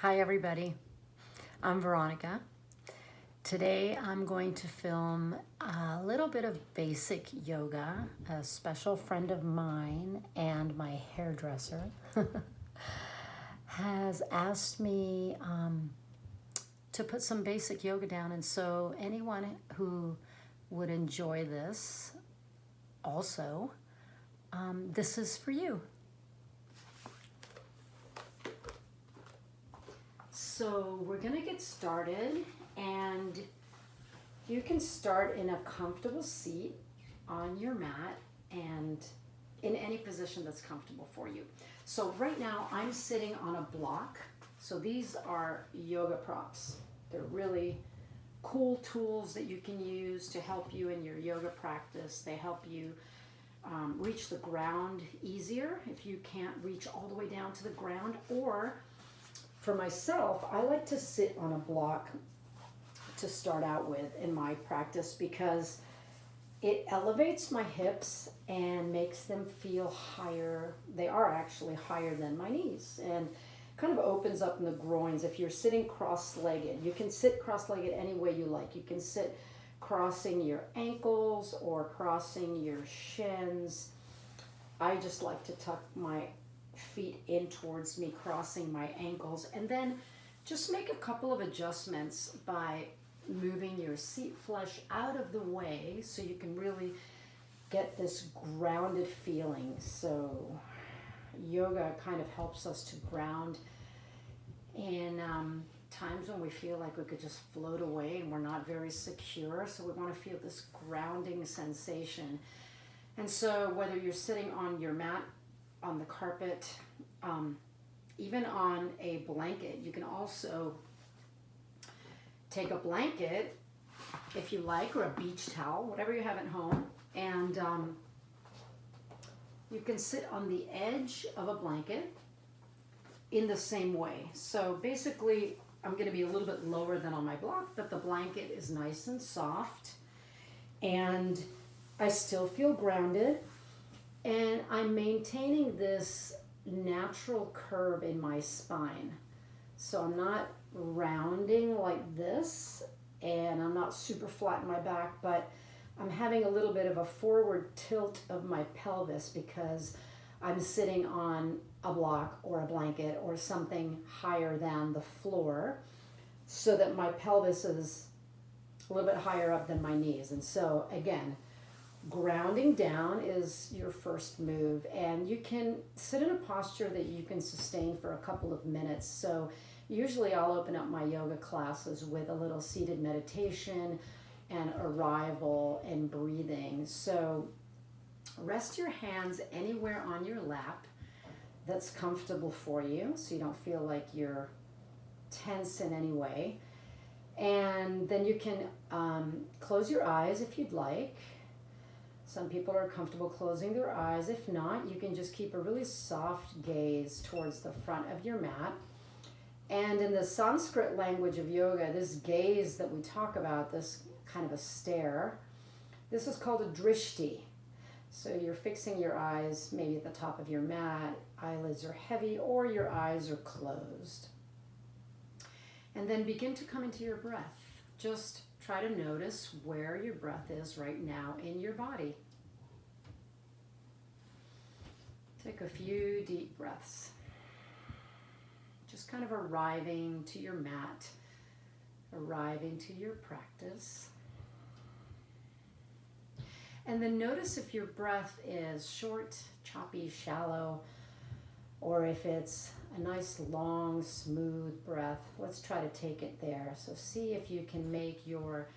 Hi everybody, I'm Veronica. Today I'm going to film a little bit of basic yoga. A special friend of mine and my hairdresser has asked me to put some basic yoga down, and so anyone who would enjoy this also, this is for you. So we're gonna get started, and you can start in a comfortable seat on your mat and in any position that's comfortable for you. So right now I'm sitting on a block. So these are yoga props. They're really cool tools that you can use to help you in your yoga practice. They help you reach the ground easier if you can't reach all the way down to the ground. Or for myself, I like to sit on a block to start out with in my practice because it elevates my hips and makes them feel higher. They are actually higher than my knees, and kind of opens up in the groins. If you're sitting cross-legged, you can sit cross-legged any way you like. You can sit crossing your ankles or crossing your shins. I just like to tuck my feet in towards me, crossing my ankles, and then just make a couple of adjustments by moving your seat flesh out of the way so you can really get this grounded feeling. So yoga kind of helps us to ground in times when we feel like we could just float away and we're not very secure. So we want to feel this grounding sensation. And so whether you're sitting on your mat, on the carpet, even on a blanket, you can also take a blanket if you like, or a beach towel, whatever you have at home, and you can sit on the edge of a blanket in the same way. So basically I'm going to be a little bit lower than on my block, but the blanket is nice and soft and I still feel grounded, and I'm maintaining this natural curve in my spine. So I'm not rounding like this, and I'm not super flat in my back, but I'm having a little bit of a forward tilt of my pelvis because I'm sitting on a block or a blanket or something higher than the floor, so that my pelvis is a little bit higher up than my knees. And so again, grounding down is your first move, and you can sit in a posture that you can sustain for a couple of minutes. So usually I'll open up my yoga classes with a little seated meditation and arrival and breathing. So rest your hands anywhere on your lap that's comfortable for you, so you don't feel like you're tense in any way. And then you can close your eyes if you'd like. Some people are comfortable closing their eyes. If not, you can just keep a really soft gaze towards the front of your mat. And in the Sanskrit language of yoga, this gaze that we talk about, this kind of a stare, this is called a drishti. So you're fixing your eyes maybe at the top of your mat, eyelids are heavy or your eyes are closed. And then begin to come into your breath. Just try to notice where your breath is right now in your body. Take a few deep breaths. Just kind of arriving to your mat, arriving to your practice. And then notice if your breath is short, choppy, shallow, or if it's a nice, long, smooth breath. Let's try to take it there. So see if you can make your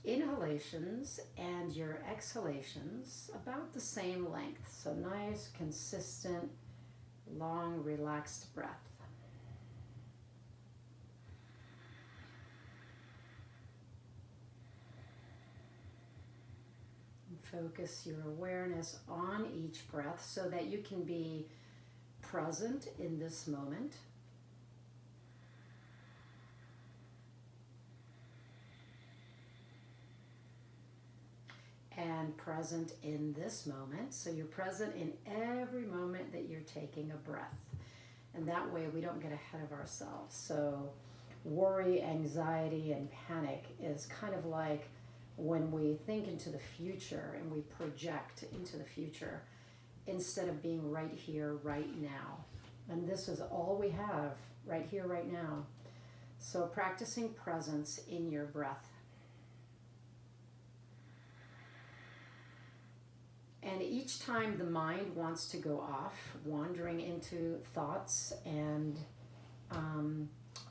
inhalations and your exhalations about the same length. So nice, consistent, long, relaxed breath. Focus your awareness on each breath so that you can be present in this moment. And present in this moment. So you're present in every moment that you're taking a breath. And that way we don't get ahead of ourselves. So worry, anxiety, and panic is kind of like when we think into the future and we project into the future instead of being right here, right now. And this is all we have right here, right now. So practicing presence in your breath. And each time the mind wants to go off, wandering into thoughts and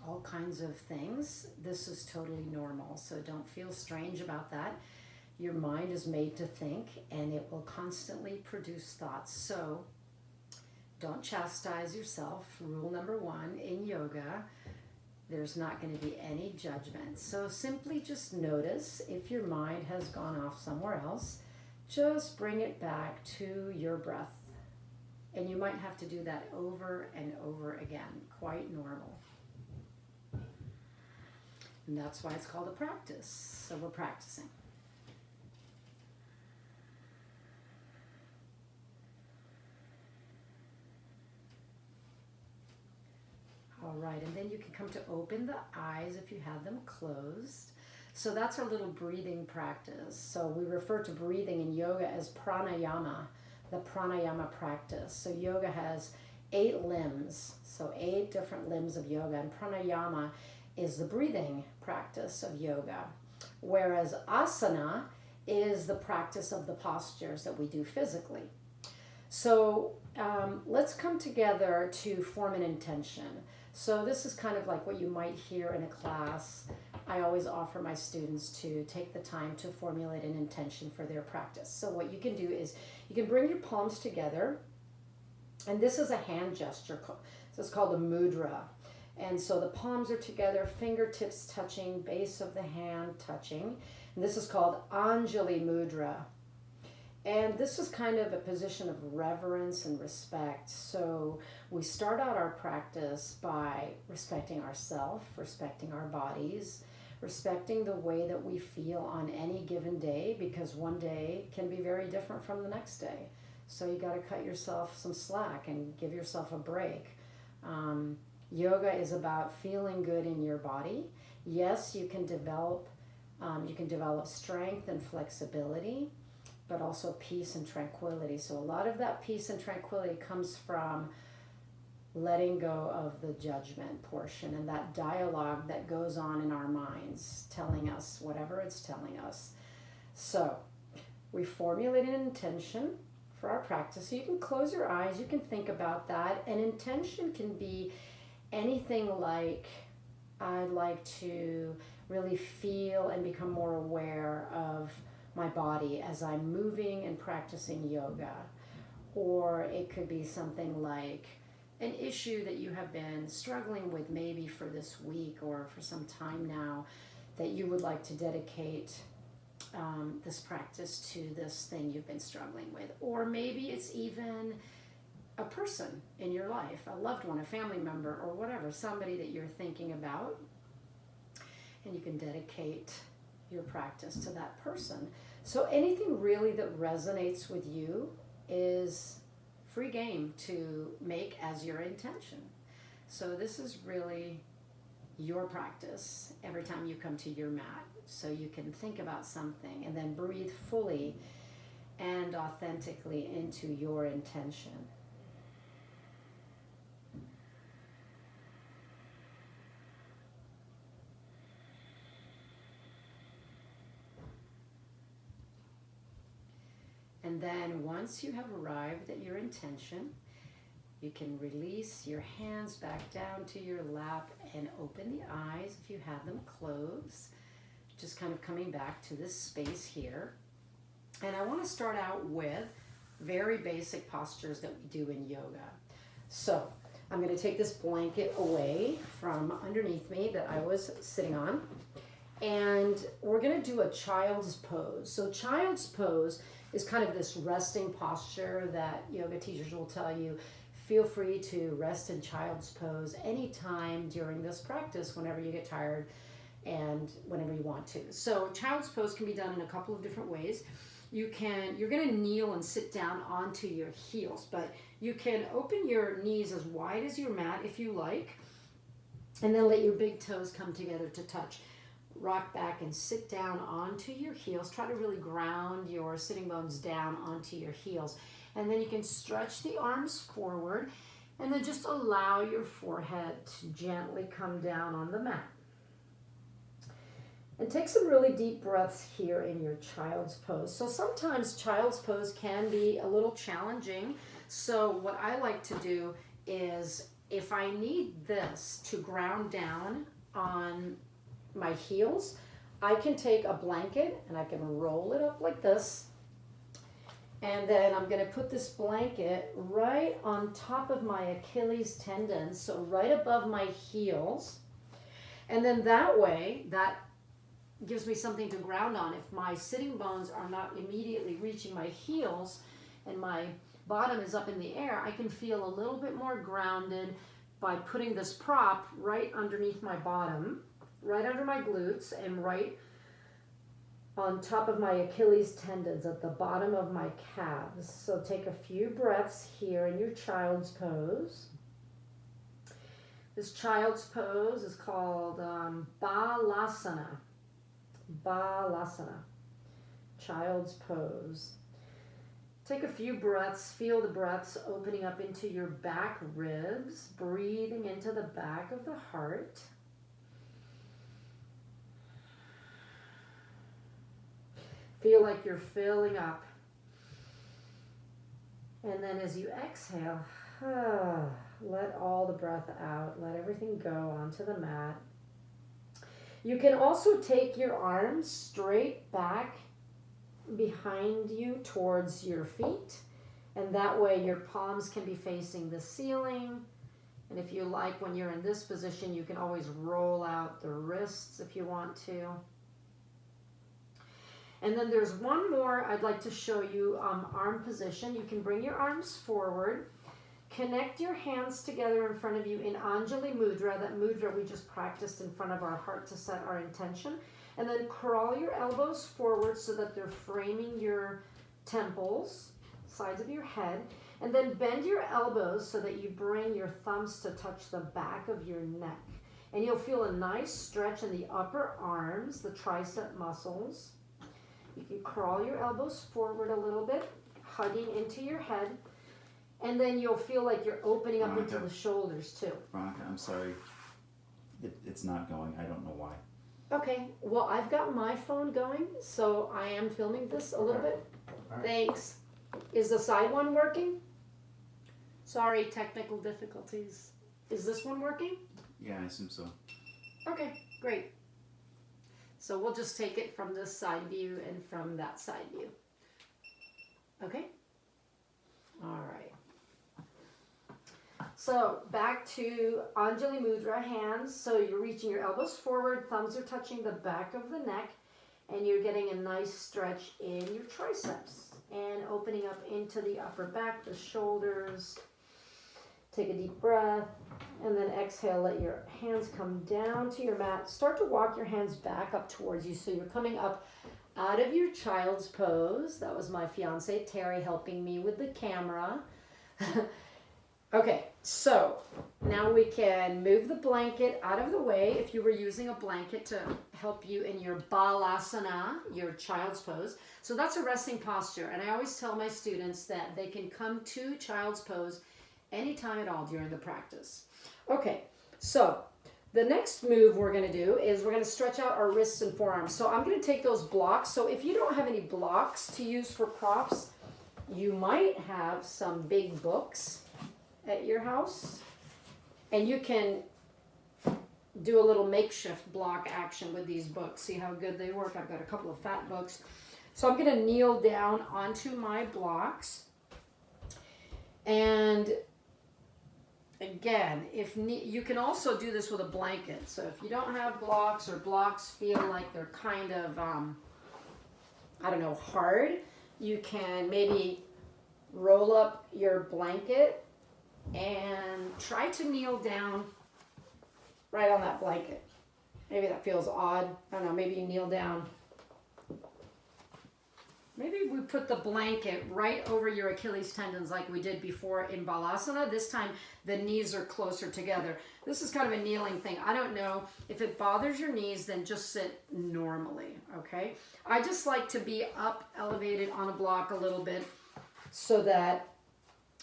all kinds of things, this is totally normal. So don't feel strange about that. Your mind is made to think, and it will constantly produce thoughts. So don't chastise yourself. Rule number 1 in yoga, there's not going to be any judgment. So simply just notice if your mind has gone off somewhere else. Just bring it back to your breath. And you might have to do that over and over again. Quite normal. And that's why it's called a practice. So we're practicing. All right, and then you can come to open the eyes if you have them closed. So that's our little breathing practice. So we refer to breathing in yoga as pranayama, the pranayama practice. So yoga has 8 limbs, so 8 different limbs of yoga, and pranayama is the breathing practice of yoga, whereas asana is the practice of the postures that we do physically. So let's come together to form an intention. So this is kind of like what you might hear in a class. I always offer my students to take the time to formulate an intention for their practice. So what you can do is you can bring your palms together, and this is a hand gesture. This is called a mudra. And so the palms are together, fingertips touching, base of the hand touching. And this is called Anjali Mudra. And this is kind of a position of reverence and respect. So we start out our practice by respecting ourselves, respecting our bodies, respecting the way that we feel on any given day, because one day can be very different from the next day. So you got to cut yourself some slack and give yourself a break. Yoga is about feeling good in your body. Yes, you can develop strength and flexibility, but also peace and tranquility. So a lot of that peace and tranquility comes from letting go of the judgment portion and that dialogue that goes on in our minds, telling us whatever it's telling us. So we formulate an intention for our practice. So you can close your eyes, you can think about that. An intention can be anything like, I'd like to really feel and become more aware of my body as I'm moving and practicing yoga. Or it could be something like an issue that you have been struggling with maybe for this week or for some time now, that you would like to dedicate this practice to this thing you've been struggling with. Or maybe it's even a person in your life, a loved one, a family member, or whatever, somebody that you're thinking about, and you can dedicate your practice to that person. So anything really that resonates with you is free game to make as your intention. So this is really your practice every time you come to your mat. So you can think about something and then breathe fully and authentically into your intention. And then once you have arrived at your intention, you can release your hands back down to your lap and open the eyes if you have them closed. Just kind of coming back to this space here. And I want to start out with very basic postures that we do in yoga. So I'm going to take this blanket away from underneath me that I was sitting on. And we're going to do a child's pose. So child's pose is kind of this resting posture that yoga teachers will tell you, feel free to rest in child's pose anytime during this practice, whenever you get tired and whenever you want to. So child's pose can be done in a couple of different ways. you're going to kneel and sit down onto your heels, but you can open your knees as wide as your mat if you like, and then let your big toes come together to touch. Rock back and sit down onto your heels. Try to really ground your sitting bones down onto your heels. And then you can stretch the arms forward, and then just allow your forehead to gently come down on the mat. And take some really deep breaths here in your child's pose. So sometimes child's pose can be a little challenging. So what I like to do is, if I need this to ground down on my heels, I can take a blanket and I can roll it up like this. And then I'm going to put this blanket right on top of my Achilles tendon, so right above my heels. And then that way, that gives me something to ground on. If my sitting bones are not immediately reaching my heels and my bottom is up in the air, I can feel a little bit more grounded by putting this prop right underneath my bottom, right under my glutes, and right on top of my Achilles tendons at the bottom of my calves. So take a few breaths here in your child's pose. This child's pose is called Balasana. Balasana. Child's pose. Take a few breaths. Feel the breaths opening up into your back ribs, breathing into the back of the heart. Feel like you're filling up. And then as you exhale, let all the breath out. Let everything go onto the mat. You can also take your arms straight back behind you towards your feet. And that way your palms can be facing the ceiling. And if you like, when you're in this position, you can always roll out the wrists if you want to. And then there's one more I'd like to show you, arm position. You can bring your arms forward, connect your hands together in front of you in Anjali Mudra, that mudra we just practiced in front of our heart to set our intention. And then crawl your elbows forward so that they're framing your temples, sides of your head. And then bend your elbows so that you bring your thumbs to touch the back of your neck. And you'll feel a nice stretch in the upper arms, the tricep muscles. You can crawl your elbows forward a little bit, hugging into your head, and then you'll feel like you're opening up into the shoulders too. Veronica, I'm sorry. It's not going. I don't know why. Okay, well, I've got my phone going, so I am filming this a little bit. All right. Thanks. Is the side one working? Sorry, technical difficulties. Is this one working? Yeah, I assume so. Okay, great. So we'll just take it from this side view and from that side view. Okay? All right. So back to Anjali Mudra, hands. So you're reaching your elbows forward, thumbs are touching the back of the neck, and you're getting a nice stretch in your triceps and opening up into the upper back, the shoulders. Take a deep breath, and then exhale, let your hands come down to your mat. Start to walk your hands back up towards you, so you're coming up out of your child's pose. That was my fiance, Terry, helping me with the camera. Okay, so now we can move the blanket out of the way if you were using a blanket to help you in your Balasana, your child's pose. So that's a resting posture, and I always tell my students that they can come to child's pose anytime at all during the practice. Okay, so the next move we're going to do is we're going to stretch out our wrists and forearms. So I'm going to take those blocks. So if you don't have any blocks to use for props, you might have some big books at your house, and you can do a little makeshift block action with these books. See how good they work? I've got a couple of fat books. So I'm going to kneel down onto my blocks, and again, you can also do this with a blanket. So if you don't have blocks, or blocks feel like they're kind of, I don't know, hard, you can maybe roll up your blanket and try to kneel down right on that blanket. Maybe that feels odd. I don't know, maybe you kneel down Maybe we put the blanket right over your Achilles tendons like we did before in Balasana. This time the knees are closer together. This is kind of a kneeling thing. I don't know. If it bothers your knees, then just sit normally, okay? I just like to be up, elevated on a block a little bit so that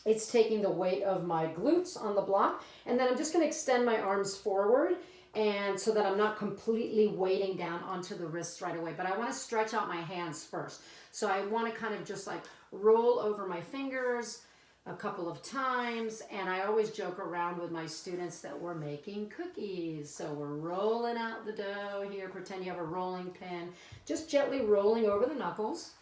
it's taking the weight of my glutes on the block. And then I'm just going to extend my arms forward, and so that I'm not completely weighting down onto the wrists right away. But I want to stretch out my hands first. So I want to kind of just like roll over my fingers a couple of times. And I always joke around with my students that we're making cookies. So we're rolling out the dough here. Pretend you have a rolling pin. Just gently rolling over the knuckles.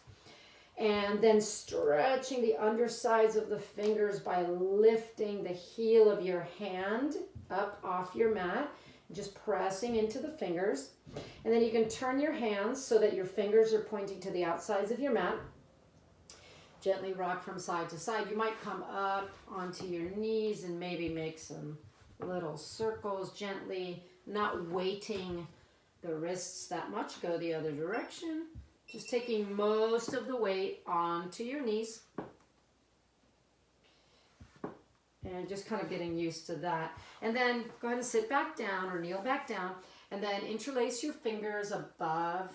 And then stretching the undersides of the fingers by lifting the heel of your hand up off your mat. Just pressing into the fingers. And then you can turn your hands so that your fingers are pointing to the outsides of your mat. Gently rock from side to side. You might come up onto your knees and maybe make some little circles gently, not weighting the wrists that much. Go the other direction. Just taking most of the weight onto your knees. And just kind of getting used to that. And then go ahead and sit back down or kneel back down. And then interlace your fingers above,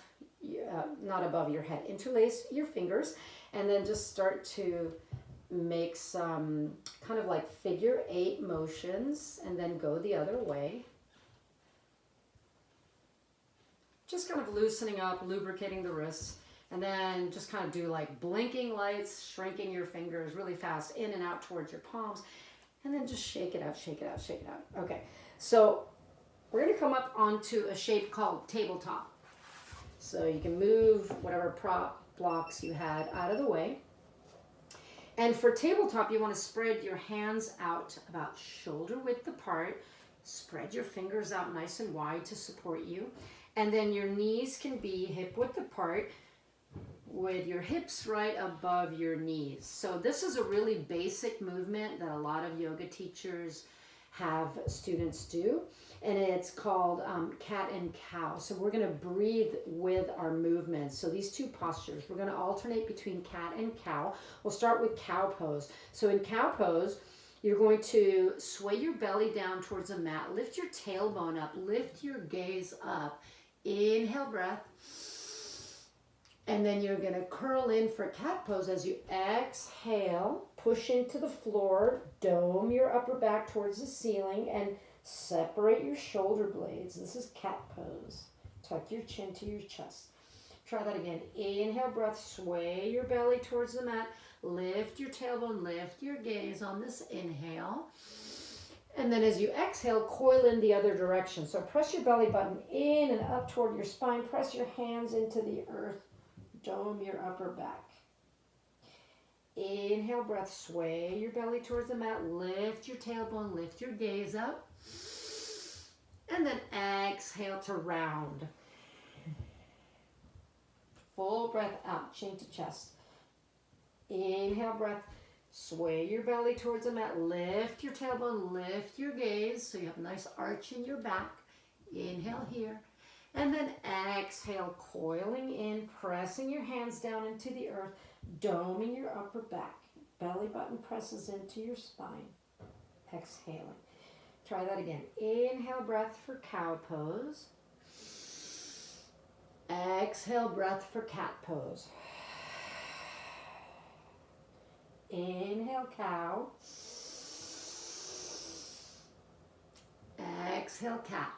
not above your head. Interlace your fingers. And then just start to make some kind of like figure 8 motions. And then go the other way. Just kind of loosening up, lubricating the wrists. And then just kind of do like blinking lights, shrinking your fingers really fast in and out towards your palms. And then just shake it out, shake it out, shake it out. Okay, so we're going to come up onto a shape called tabletop. So you can move whatever prop blocks you had out of the way. And for tabletop, you want to spread your hands out about shoulder width apart. Spread your fingers out nice and wide to support you. And then your knees can be hip width apart, with your hips right above your knees. So this is a really basic movement that a lot of yoga teachers have students do, and it's called cat and cow. So we're going to breathe with our movements. So these two postures, we're going to alternate between cat and cow. We'll start with cow pose. So in cow pose, you're going to sway your belly down towards the mat, lift your tailbone up, lift your gaze up, inhale breath. And then you're going to curl in for cat pose as you exhale, push into the floor, dome your upper back towards the ceiling, and separate your shoulder blades. This is cat pose. Tuck your chin to your chest. Try that again. Inhale, breath, sway your belly towards the mat, lift your tailbone, lift your gaze on this inhale. And then as you exhale, coil in the other direction. So press your belly button in and up toward your spine. Press your hands into the earth. Dome your upper back. Inhale, breath, sway your belly towards the mat, lift your tailbone, lift your gaze up, and then exhale to round. Full breath out, chin to chest. Inhale, breath, sway your belly towards the mat, lift your tailbone, lift your gaze, so you have a nice arch in your back. Inhale here. And then exhale, coiling in, pressing your hands down into the earth, doming your upper back. Belly button presses into your spine. Exhaling. Try that again. Inhale, breath for cow pose. Exhale, breath for cat pose. Inhale, cow. Exhale, cat.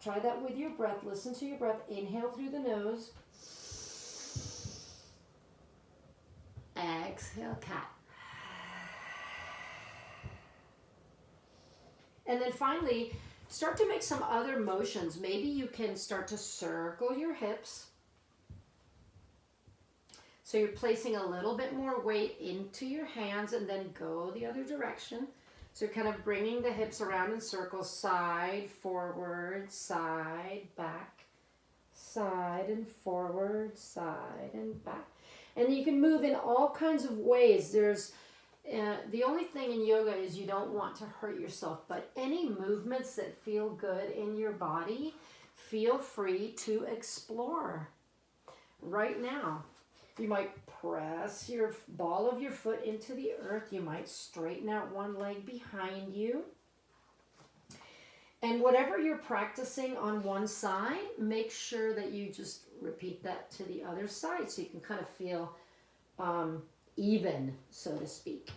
Try that with your breath. Listen to your breath. Inhale through the nose. Exhale, cat. And then finally, start to make some other motions. Maybe you can start to circle your hips. So you're placing a little bit more weight into your hands and then go the other direction. So you're kind of bringing the hips around in circles, side, forward, side, back, side and forward, side and back. And you can move in all kinds of ways. There's the only thing in yoga is you don't want to hurt yourself, but any movements that feel good in your body feel free to explore right now. You might press your ball of your foot into the earth. You might straighten out one leg behind you. And whatever you're practicing on one side, make sure that you just repeat that to the other side so you can kind of feel even, so to speak.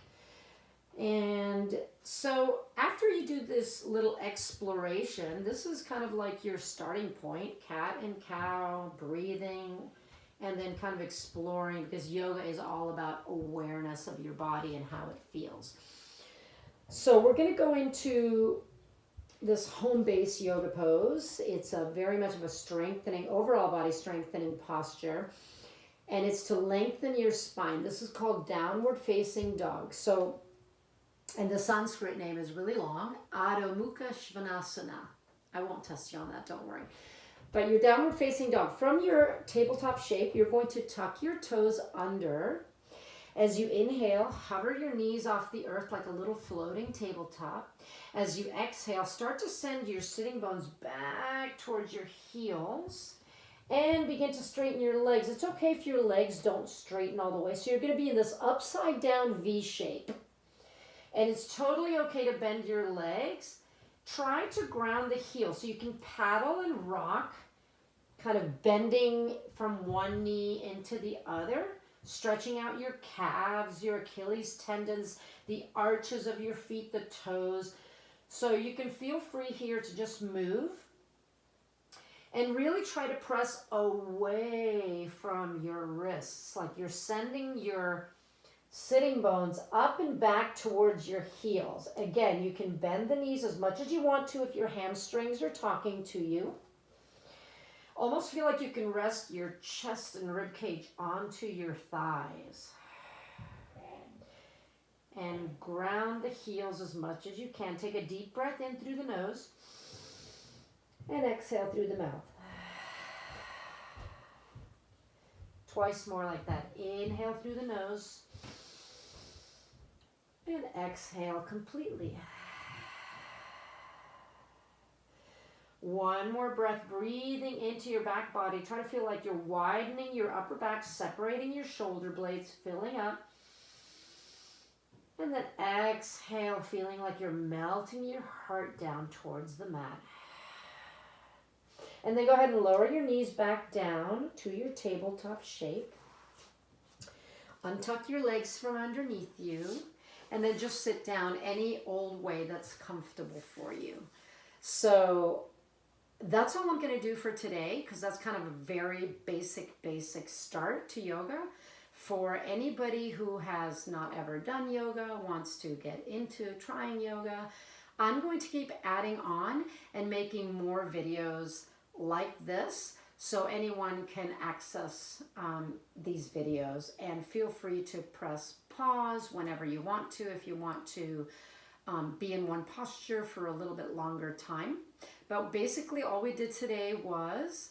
And so after you do this little exploration, this is kind of like your starting point, cat and cow, breathing, and then kind of exploring, because yoga is all about awareness of your body and how it feels. So we're going to go into this home base yoga pose. It's a very much of a strengthening, overall body strengthening posture. And it's to lengthen your spine. This is called downward facing dog. So, and the Sanskrit name is really long, Adho Mukha Svanasana. I won't test you on that, don't worry. But your downward facing dog. From your tabletop shape, you're going to tuck your toes under. As you inhale, hover your knees off the earth like a little floating tabletop. As you exhale, start to send your sitting bones back towards your heels and begin to straighten your legs. It's okay if your legs don't straighten all the way. So you're going to be in this upside down V shape. And it's totally okay to bend your legs. Try to ground the heel so you can paddle and rock, kind of bending from one knee into the other. Stretching out your calves, your Achilles tendons, the arches of your feet, the toes. So you can feel free here to just move. And really try to press away from your wrists. Like you're sending your sitting bones up and back towards your heels. Again, you can bend the knees as much as you want to if your hamstrings are talking to you. Almost feel like you can rest your chest and rib cage onto your thighs. And ground the heels as much as you can. Take a deep breath in through the nose and exhale through the mouth. Twice more like that. Inhale through the nose and exhale completely. One more breath, breathing into your back body. Try to feel like you're widening your upper back, separating your shoulder blades, filling up. And then exhale, feeling like you're melting your heart down towards the mat. And then go ahead and lower your knees back down to your tabletop shape. Untuck your legs from underneath you. And then just sit down any old way that's comfortable for you. So that's all I'm going to do for today, because that's kind of a very basic start to yoga. For anybody who has not ever done yoga, wants to get into trying yoga, I'm going to keep adding on and making more videos like this so anyone can access these videos. And feel free to press pause whenever you want to, if you want to be in one posture for a little bit longer time. But basically all we did today was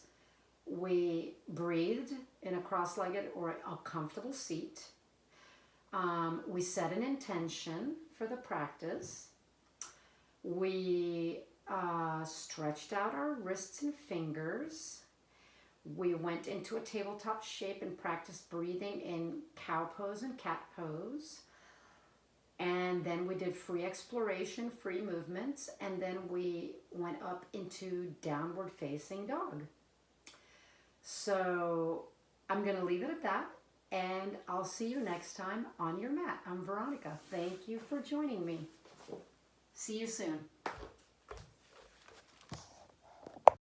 we breathed in a cross-legged or a comfortable seat. We set an intention for the practice. We stretched out our wrists and fingers. We went into a tabletop shape and practiced breathing in cow pose and cat pose. And then we did free exploration, free movements, and then we went up into downward facing dog. So I'm going to leave it at that, and I'll see you next time on your mat. I'm Veronica. Thank you for joining me. See you soon.